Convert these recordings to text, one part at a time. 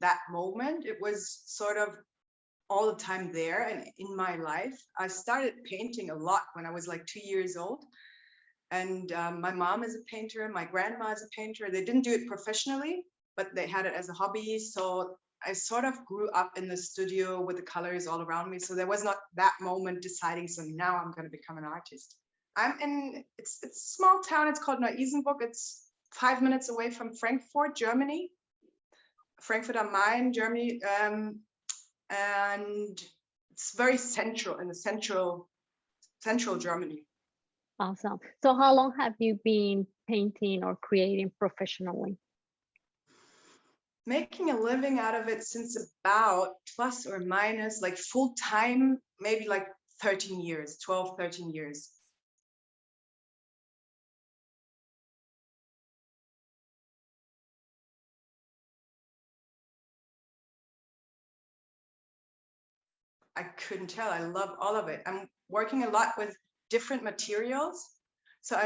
that moment. It was sort of all the time there and in my life. I started painting a lot when I was like 2 years old. And my mom is a painter, my grandma is a painter. They didn't do it professionally, but they had it as a hobby. So I sort of grew up in the studio with the colors all around me. So there was not that moment deciding, so now I'm going to become an artist. I'm in, it's a small town. It's called Neu-Isenburg. It's 5 minutes away from Frankfurt, Germany. Frankfurt am Main, Germany. And it's very central, in the central Germany. Awesome. So how long have you been painting or creating professionally? Making a living out of it since about plus or minus like full time, maybe like 13 years, 12, 13 years. I couldn't tell. I love all of it. I'm working a lot with different materials. So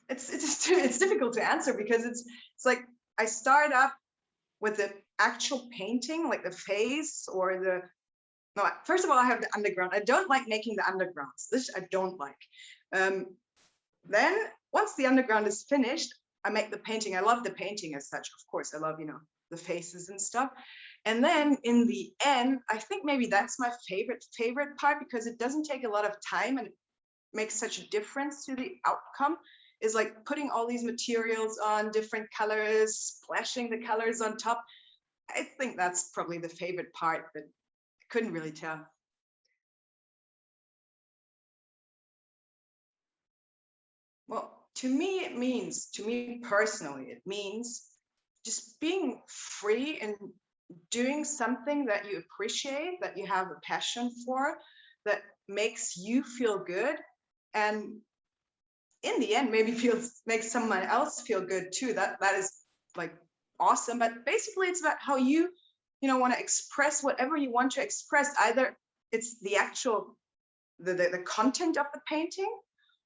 it's difficult to answer because it's like I start up with the actual painting, like the face or the, no, first of all, I have the underground. I don't like making the undergrounds. This I don't like. Then once the underground is finished, I make the painting. I love the painting as such. Of course, I love, you know, the faces and stuff. And then in the end, I think maybe that's my favorite part because it doesn't take a lot of time and it makes such a difference to the outcome, is like putting all these materials on different colors, splashing the colors on top. I think that's probably the favorite part, but I couldn't really tell. Well, to me personally, it means just being free and doing something that you appreciate, that you have a passion for, that makes you feel good, and in the end maybe makes someone else feel good too. That is like awesome. But basically it's about how you want to express whatever you want to express. Either it's the actual the content of the painting,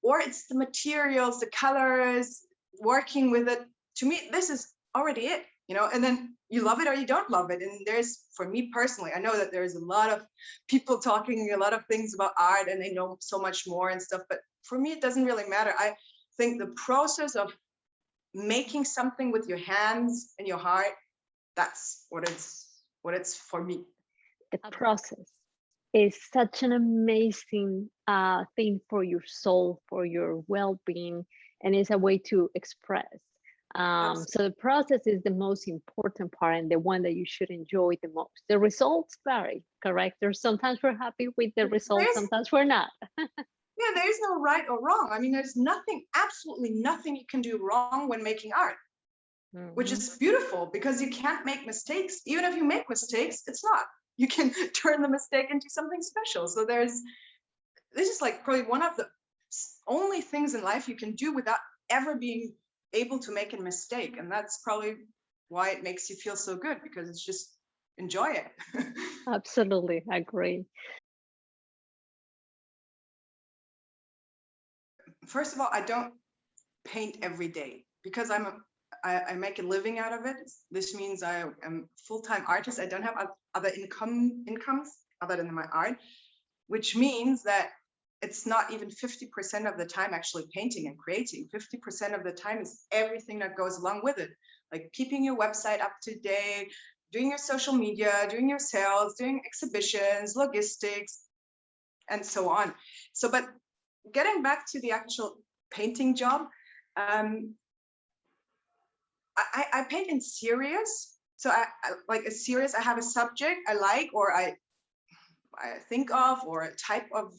or it's the materials, the colors, working with it. To me, this is already it, and then you love it or you don't love it. And there's, for me personally, I know that there's a lot of people talking a lot of things about art and they know so much more and stuff, but for me, it doesn't really matter. I think the process of making something with your hands and your heart, that's what it's for me. The process is such an amazing thing for your soul, for your well-being, and it's a way to express. So the process is the most important part and the one that you should enjoy the most. The results vary, correct? Sometimes we're happy with the results, sometimes we're not. Yeah, there is no right or wrong. I mean, there's absolutely nothing you can do wrong when making art, which is beautiful because you can't make mistakes. Even if you make mistakes, you can turn the mistake into something special. So this is like probably one of the only things in life you can do without ever being able to make a mistake. And that's probably why it makes you feel so good, because it's just enjoy it. Absolutely, I agree. First of all, I don't paint every day because I make a living out of it. This means I am a full-time artist. I don't have other incomes other than my art, which means that it's not even 50% of the time actually painting and creating. 50% of the time is everything that goes along with it, like keeping your website up to date, doing your social media, doing your sales, doing exhibitions, logistics, and so on. So, but getting back to the actual painting job, I paint in series. So I like a series. I have a subject I like, or I think of, or a type of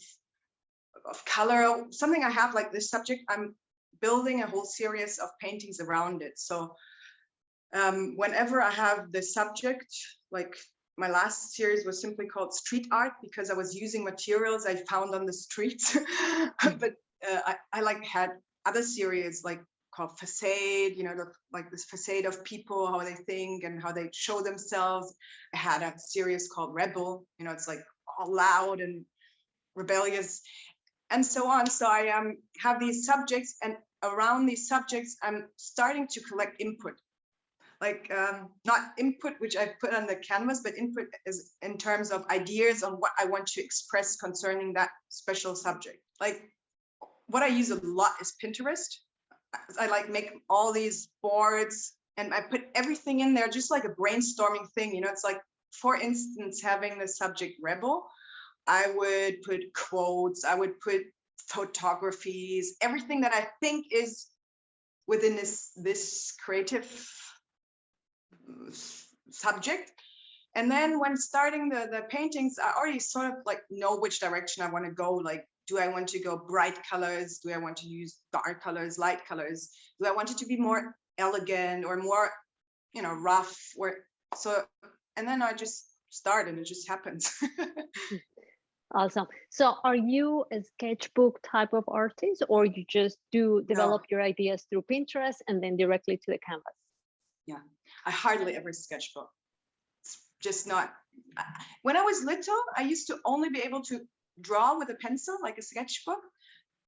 color, something I have like this subject. I'm building a whole series of paintings around it. So whenever I have the subject, like my last series was simply called street art because I was using materials I found on the streets. But I like had other series like called facade, like this facade of people, how they think and how they show themselves. I had a series called Rebel, it's like all loud and rebellious and so on. So I have these subjects, and around these subjects, I'm starting to collect input. like not input, which I put on the canvas, but input is in terms of ideas on what I want to express concerning that special subject. Like what I use a lot is Pinterest. I like make all these boards and I put everything in there, just like a brainstorming thing. You know, it's like, for instance, having the subject rebel, I would put quotes, I would put photographies, everything that I think is within this creative subject. And then when starting the paintings, I already sort of like know which direction I want to go. Like, do I want to go bright colors? Do I want to use dark colors, light colors? Do I want it to be more elegant or more, you know, rough? Or so, and then I just start and it just happens. Awesome. So are you a sketchbook type of artist, or you just do develop your ideas through Pinterest and then directly to the canvas? Yeah, I hardly ever sketchbook. It's just not. When I was little, I used to only be able to draw with a pencil, like a sketchbook.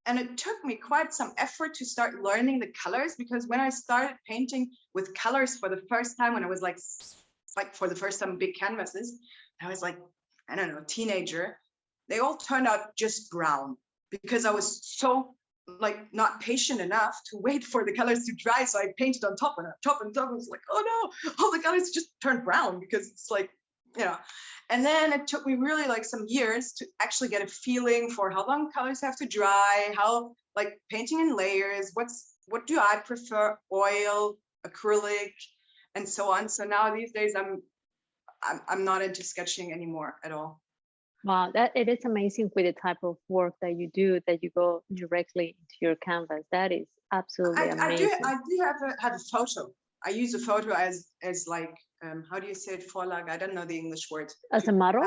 And it took me quite some effort to start learning the colors, because when I started painting with colors for the first time, when I was like for the first time big canvases, I was like, I don't know, teenager. They all turned out just brown because I was so like not patient enough to wait for the colors to dry. So I painted on top and top and top. I was like, oh no, all the colors just turned brown, because it's like, you know. And then it took me really like some years to actually get a feeling for how long colors have to dry, how like painting in layers, what do I prefer, oil, acrylic, and so on. So now these days I'm not into sketching anymore at all. Wow, that it is amazing with the type of work that you do, that you go directly into your canvas. That is absolutely amazing. I do have a photo. I use a photo as like how do you say it, Vorlage? I don't know the English word. As a model?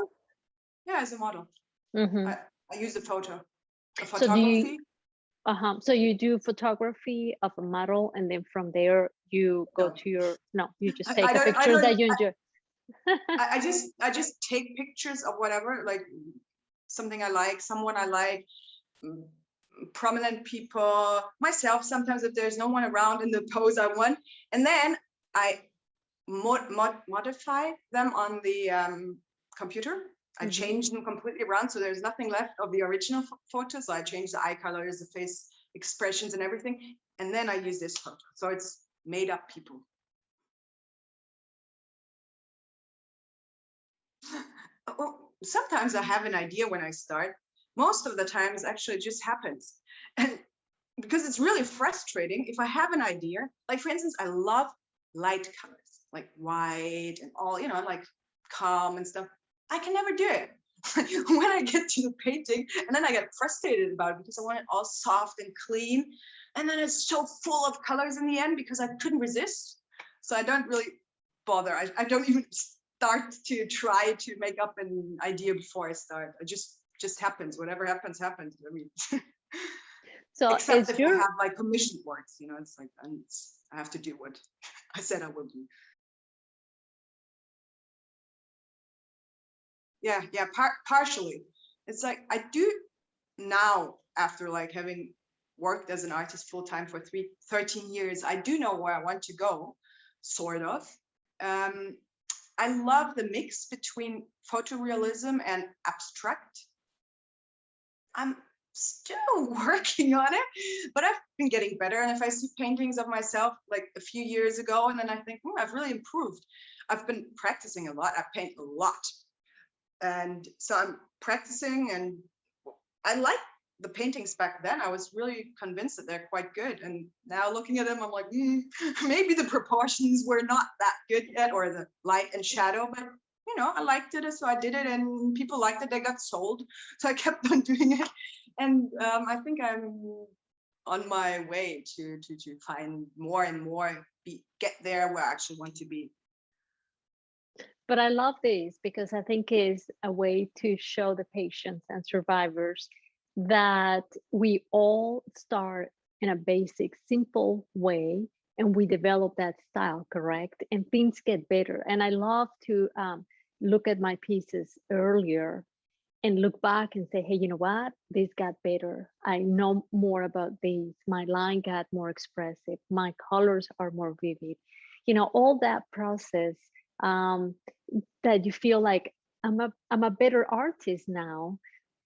Yeah, as a model. Mm-hmm. I use a photo. A photography. So you do photography of a model, and then from there you go to your you just take the pictures that you enjoy. I just take pictures of whatever, like something I like, someone I like, prominent people, myself sometimes if there's no one around in the pose I want, and then I modify them on the computer. I change them completely around, so there's nothing left of the original photo. So I change the eye colors, the face expressions and everything, and then I use this photo. So it's made up people. Well, sometimes I have an idea when I start. Most of the times actually it just happens. And because it's really frustrating if I have an idea, like for instance, I love light colors, like white and all, you know, like calm and stuff. I can never do it. When I get to the painting, and then I get frustrated about it because I want it all soft and clean. And then it's so full of colors in the end because I couldn't resist. So I don't really bother. I don't even start to try to make up an idea before I start. It just happens. Whatever happens, happens. I mean, so except if I have like commissioned works, you know, it's like I have to do what I said I will do. Yeah, partially. It's like I do now, after like having worked as an artist full time for 13 years, I do know where I want to go, sort of. I love the mix between photorealism and abstract. I'm still working on it, but I've been getting better. And if I see paintings of myself like a few years ago, and then I think, I've really improved. I've been practicing a lot. I paint a lot. And so I'm practicing, and I like the paintings back then. I was really convinced that they're quite good. And now looking at them, I'm like, maybe the proportions were not that good yet, or the light and shadow, but you know, I liked it, so I did it, and people liked it. They got sold, so I kept on doing it. And I think I'm on my way to find more and more, get there where I actually want to be. But I love this because I think it's a way to show the patients and survivors that we all start in a basic, simple way, and we develop that style, correct? And things get better. And I love to look at my pieces earlier and look back and say, hey, you know what? This got better. I know more about these. My line got more expressive. My colors are more vivid. all that process, that you feel like I'm a better artist now.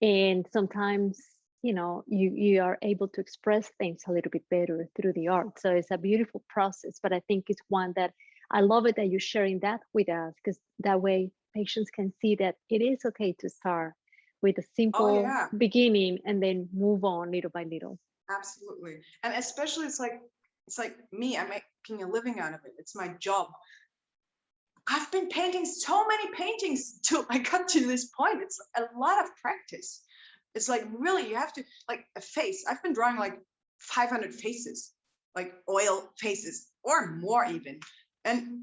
And sometimes, you are able to express things a little bit better through the art. So it's a beautiful process, but I think it's one that I love it that you're sharing that with us, because that way patients can see that it is okay to start with a Oh simple yeah, beginning and then move on little by little. absolutely. And especially it's like me, I'm making a living out of it. It's my job. I've been painting so many paintings till I got to this point. It's a lot of practice. It's like really, you have to, like a face. I've been drawing like 500 faces, like oil faces or more even. And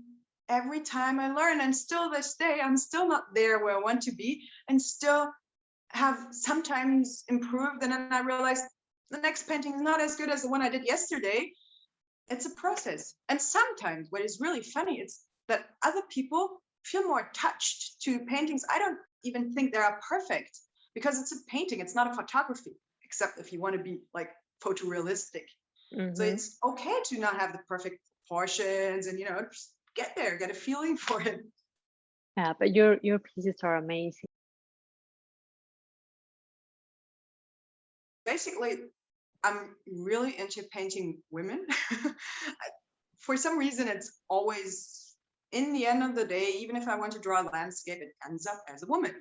every time I learn, and still this day, I'm still not there where I want to be, and still have sometimes improved. And then I realized the next painting is not as good as the one I did yesterday. It's a process. And sometimes what is really funny is that other people feel more touched to paintings. I don't even think they are perfect, because it's a painting, it's not a photography, except if you want to be like photorealistic. So it's okay to not have the perfect proportions, and just get there, get a feeling for it. Yeah, but your pieces are amazing. Basically, I'm really into painting women. For some reason, it's always, in the end of the day, even if I want to draw a landscape, it ends up as a woman.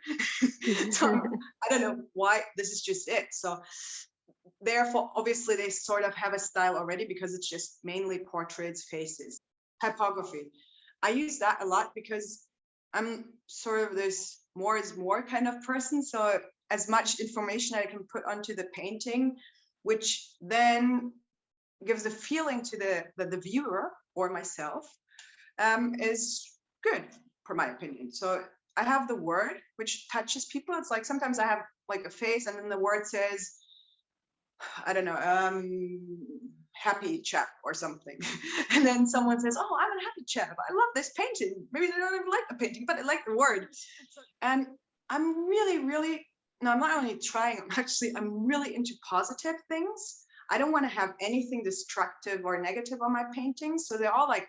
So I don't know why, this is just it. So therefore, obviously, they sort of have a style already, because it's just mainly portraits, faces, typography. I use that a lot because I'm sort of this more is more kind of person. So as much information I can put onto the painting, which then gives a feeling to the viewer or myself, is good, for my opinion. So I have the word which touches people. It's like sometimes I have like a face, and then the word says, I don't know, happy chap or something. And then someone says, oh, I'm a happy chap. I love this painting. Maybe they don't even like the painting, but I like the word. And I'm really, really, no, I'm not only trying, I'm really into positive things. I don't want to have anything destructive or negative on my paintings. So they're all like,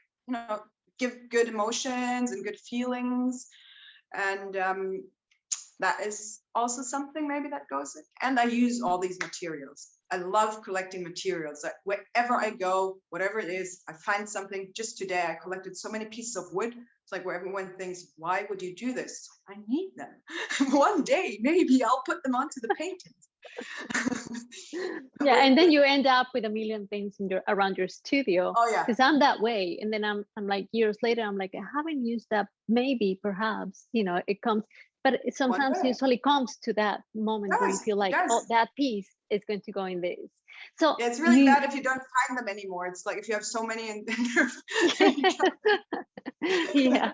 give good emotions and good feelings. And that is also something maybe that goes in. And I use all these materials. I love collecting materials. Wherever I go, whatever it is, I find something. Just today, I collected so many pieces of wood. It's like where everyone thinks, why would you do this? I need them. One day, maybe I'll put them onto the paintings. Yeah, and then you end up with a million things around your studio. Oh yeah, because I'm that way. And then I'm like, years later, I'm like, I haven't used that. Maybe, perhaps, it comes, but it sometimes usually comes to that moment where you feel like, oh, that piece is going to go in this. So yeah, it's really bad if you don't find them anymore. It's like if you have so many and yeah.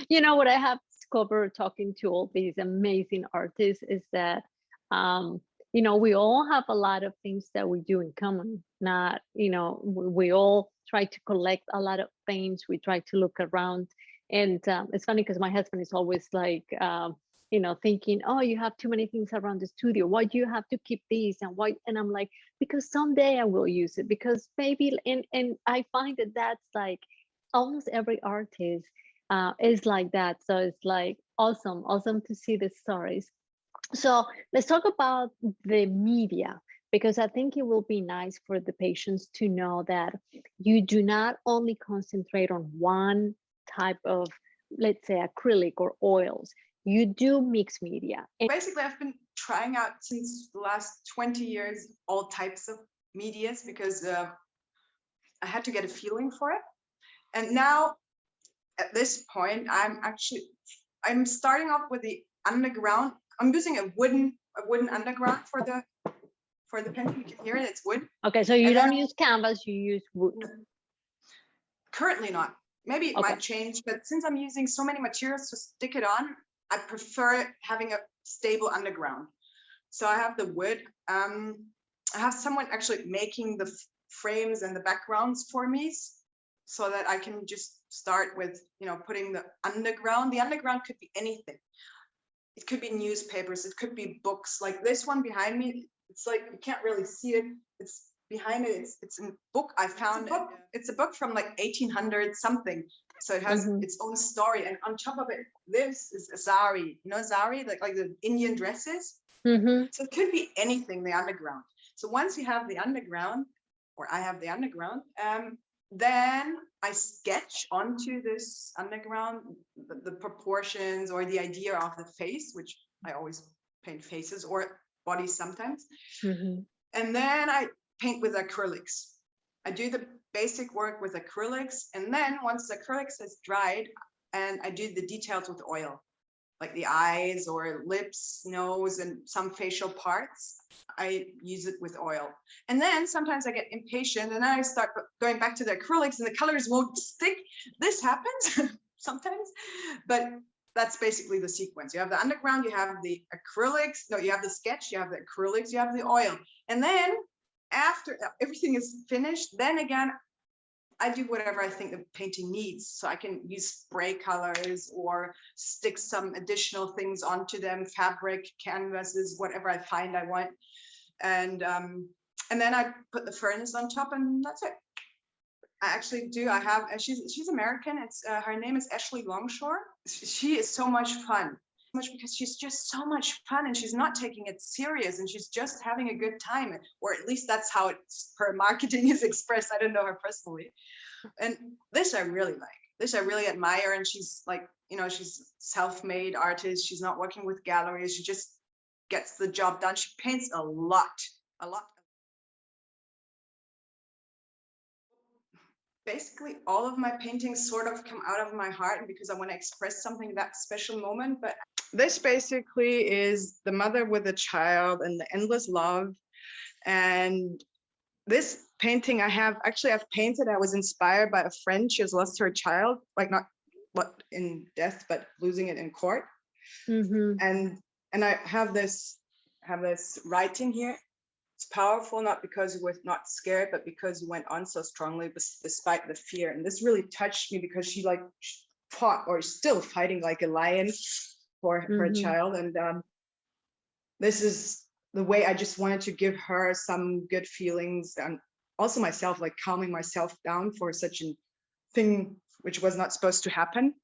What I have discovered talking to all these amazing artists is that we all have a lot of things that we do in common. Not, we all try to collect a lot of things. We try to look around. And it's funny because my husband is always like, thinking, oh, you have too many things around the studio. Why do you have to keep these? And why? And I'm like, because someday I will use it. Because maybe, and I find that that's like almost every artist is like that. So it's like awesome to see the stories. So let's talk about the media, because I think it will be nice for the patients to know that you do not only concentrate on one type of, let's say, acrylic or oils. You do mix media. And basically, I've been trying out since the last 20 years all types of medias, because I had to get a feeling for it. And now at this point, I'm starting off with the underground. I'm using a wooden underground for the painting. You can hear it, it's wood. Okay, so you don't use canvas, you use wood. Currently not. Maybe it might change, but since I'm using so many materials to stick it on, I prefer having a stable underground. So I have the wood. I have someone actually making the frames and the backgrounds for me, so that I can just start with, putting the underground. The underground could be anything. It could be newspapers, it could be books, like this one behind me. It's like, you can't really see it. It's behind it, it's a book I found. It's a book from like 1800 something. So it has its own story. And on top of it, this is a zari. You know zari, like the Indian dresses? So it could be anything, the underground. So once you have the underground, or I have the underground, then I sketch onto this underground the proportions or the idea of the face, which I always paint faces or bodies sometimes. And then I paint with acrylics. I do the basic work with acrylics. And then once the acrylics has dried, and I do the details with oil, like the eyes or lips, nose, and some facial parts. I use it with oil. And then sometimes I get impatient and I start going back to the acrylics and the colors won't stick. This happens sometimes, but that's basically the sequence. You have the underground, you have the acrylics, no, you have the sketch, you have the acrylics, you have the oil. And then after everything is finished, then again, I do whatever I think the painting needs. So I can use spray colors or stick some additional things onto them, fabric, canvases, whatever I find I want. And then I put the furnace on top, and that's it. I actually do. I have, she's American. It's her name is Ashley Longshore. She is so much fun. Because she's just so much fun, and she's not taking it serious, and she's just having a good time, or at least that's how her marketing is expressed. I don't know her personally, and this I really like. This I really admire, and she's like, you know, she's self-made artist. She's not working with galleries. She just gets the job done. She paints a lot. Basically, all of my paintings sort of come out of my heart, and because I want to express something that special moment. But this basically is the mother with a child and the endless love. And this painting I've painted, I was inspired by a friend. She has lost her child, like not in death, but losing it in court. And I have this writing here. It's powerful, not because you were not scared, but because you went on so strongly despite the fear. And this really touched me because she fought, or is still fighting like a lion for her child. And this is the way I just wanted to give her some good feelings, and also myself, like calming myself down for such a thing which was not supposed to happen.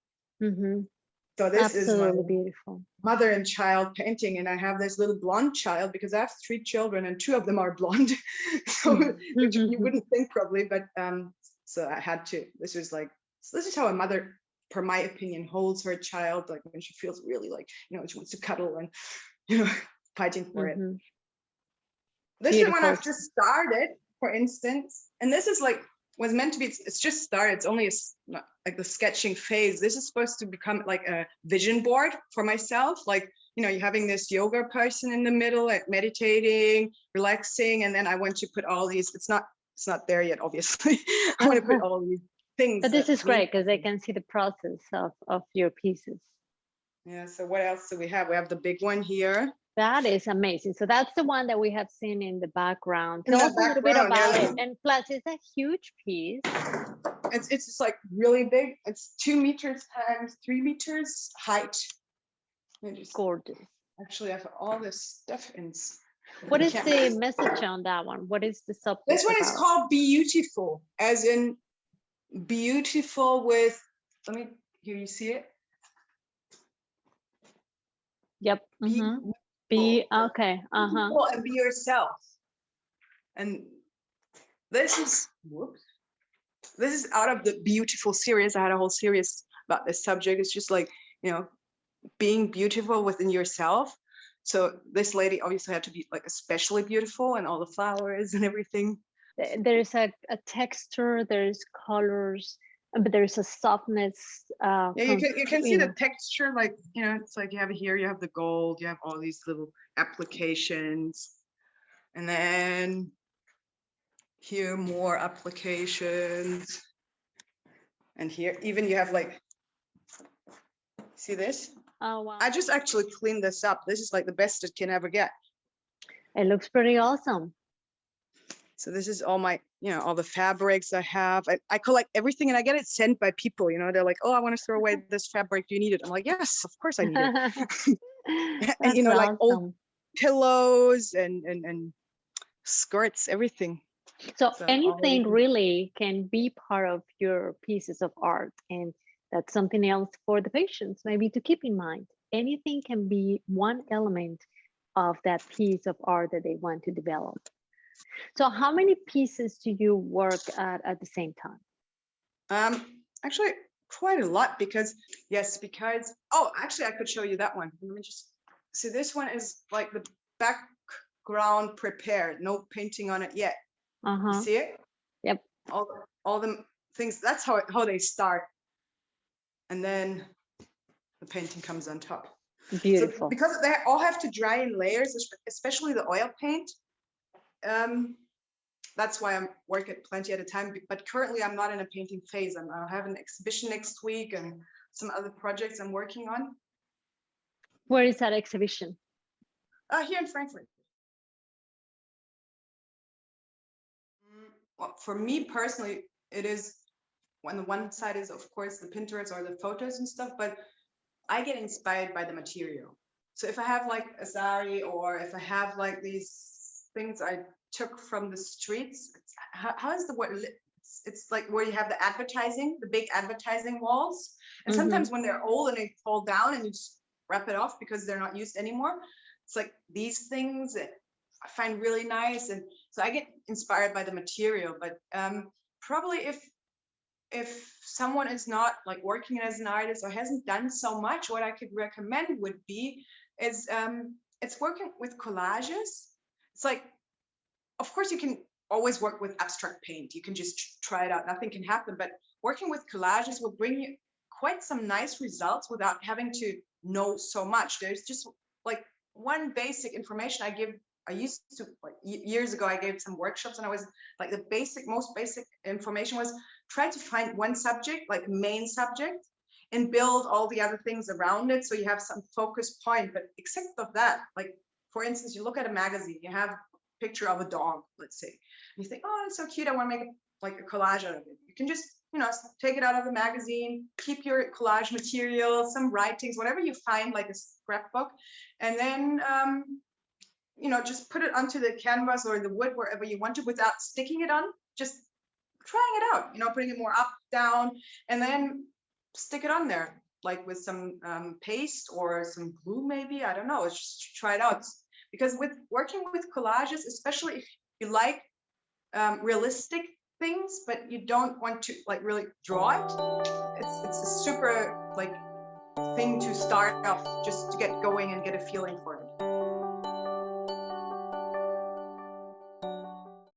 So this is my beautiful mother and child painting, and I have this little blonde child because I have 3 children and 2 of them are blonde. So which you wouldn't think probably, but so I had to. This is how a mother, per my opinion, holds her child, like when she feels really like, you know, she wants to cuddle and, you know, fighting for it. This is when I've just started, for instance, and this is like was meant to be, it's just started. It's only like the sketching phase. This is supposed to become like a vision board for myself. Like, you know, you're having this yoga person in the middle, like meditating, relaxing. And then I want to put all these, it's not there yet, obviously. I want to put all these things. But this is great because they can see the process of your pieces. Yeah, so what else do we have? We have the big one here. That is amazing. So that's the one that we have seen in the background. Tell us a little bit about it. And plus, it's a huge piece. It's just like really big. It's 2 meters times 3 meters height. Gorgeous. Actually, I have all this stuff in. What is the message on that one? What is the subject? This one is called Beautiful, as in beautiful with, here you see it? Yep. Be okay. And be yourself. And this is out of the Beautiful series. I had a whole series about this subject. It's just like, you know, being beautiful within yourself. So this lady obviously had to be like especially beautiful, and all the flowers and everything. There's a texture, there's colors, but there's a softness. Yeah, you can see the texture, like, you know, it's like you have here, you have the gold, you have all these little applications, and then here more applications, and here even you have like, see this? Oh wow! I just actually cleaned this up. This is like the best it can ever get. It looks pretty awesome. So this is all my, you know, all the fabrics I have. I collect everything, and I get it sent by people, you know, they're like, oh, I want to throw away this fabric. Do you need it? I'm like, yes, of course I need it. And, you know, awesome. Like old pillows and skirts, everything. So So anything already, really can be part of your pieces of art, and that's something else for the patients maybe to keep in mind. Anything can be one element of that piece of art that they want to develop. So how many pieces do you work at the same time? actually quite a lot because oh, actually I could show you that one. Let me just, so this one is like the background prepared, no painting on it yet. You Uh-huh. see it? Yep. All the things, that's how they start. And then the painting comes on top. So Beautiful. because they all have to dry in layers, especially the oil paint, that's why I'm working plenty at a time. But currently I'm not in a painting phase. I have an exhibition next week and some other projects I'm working on. Where is that exhibition? Here in Frankfurt. Well, for me personally, it is, on the one side is of course the Pinterest or the photos and stuff, but I get inspired by the material. So if I have like a sari, or if I have like these things I took from the streets, how is the word? It's like where you have the advertising, the big advertising walls. And sometimes when they're old and they fall down and you just wrap it off because they're not used anymore, it's like these things that I find really nice. And so I get inspired by the material. But probably if someone is not like working as an artist or hasn't done so much, what I could recommend would be is it's working with collages. It's like, of course you can always work with abstract paint, you can just try it out, nothing can happen, but working with collages will bring you quite some nice results without having to know so much. There's just like one basic information I used to, like years ago, I gave some workshops, and I was like, the most basic information was try to find one subject, like main subject, and build all the other things around it, so you have some focus point. But except of that, like for instance, you look at a magazine, you have a picture of a dog, let's say, and you think, oh, it's so cute, I want to make like a collage out of it. You can just, take it out of the magazine, keep your collage material, some writings, whatever you find, like a scrapbook, and then just put it onto the canvas or the wood, wherever you want to, without sticking it on, just trying it out, putting it more up, down, and then stick it on there, like with some paste or some glue, maybe, I don't know, just try it out. Because with working with collages, especially if you like realistic things, but you don't want to like really draw it, it's a super like thing to start off, just to get going and get a feeling for it.